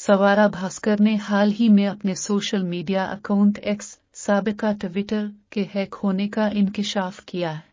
सवारा भास्कर ने हाल ही में अपने सोशल मीडिया अकाउंट एक्स साबिका ट्विटर के हैक होने का इंकशाफ किया है।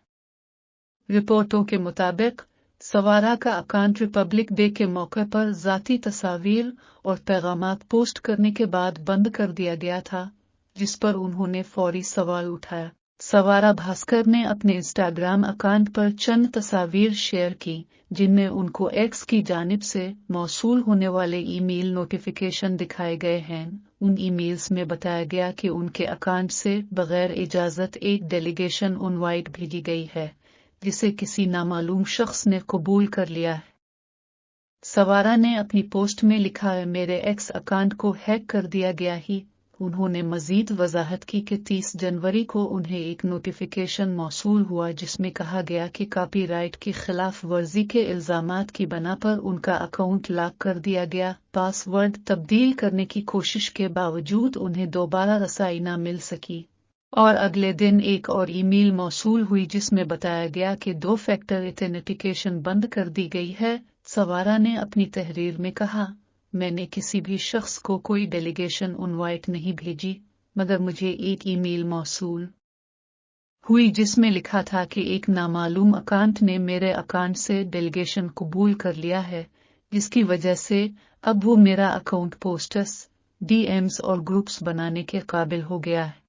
रिपोर्टों के मुताबिक सवारा का अकाउंट रिपब्लिक डे के मौके पर ज़ाती तस्वीर और पैगामात पोस्ट करने के बाद बंद कर दिया गया था, जिस पर उन्होंने फौरी सवाल उठाया। सवारा भास्कर ने अपने इंस्टाग्राम अकाउंट पर चंद तस्वीर शेयर की, जिनमें उनको एक्स की जानिब से मौसूल होने वाले ईमेल नोटिफिकेशन दिखाए गए हैं। उन ईमेल्स में बताया गया कि उनके अकाउंट से बगैर इजाज़त एक डेलीगेशन इनवाइट भेजी गई है, जिसे किसी नामालूम शख्स ने कबूल कर लिया है। सवारा ने अपनी पोस्ट में लिखा है, मेरे एक्स अकाउंट को हैक कर दिया गया ही। उन्होंने मजीद वजाहत की कि 30 जनवरी को उन्हें एक नोटिफिकेशन मौसूल हुआ जिसमें कहा गया कि कॉपीराइट की खिलाफ वर्जी के इल्जामात की बना पर उनका अकाउंट लॉक कर दिया गया। पासवर्ड तब्दील करने की कोशिश के बावजूद उन्हें दोबारा रसाई न मिल सकी और अगले दिन एक और ईमेल मौसूल हुई जिसमें बताया गया कि 2 फैक्टर ऑथेंटिकेशन बंद कर दी गई है। सवारा ने अपनी तहरीर में कहा, मैंने किसी भी शख्स को कोई डेलीगेशन इनवाइट नहीं भेजी, मगर मुझे एक ईमेल मौसूल हुई जिसमें लिखा था कि एक नामालूम अकाउंट ने मेरे अकाउंट से डेलीगेशन कबूल कर लिया है, जिसकी वजह से अब वो मेरा अकाउंट पोस्ट्स, डीएम्स और ग्रुप्स बनाने के काबिल हो गया है।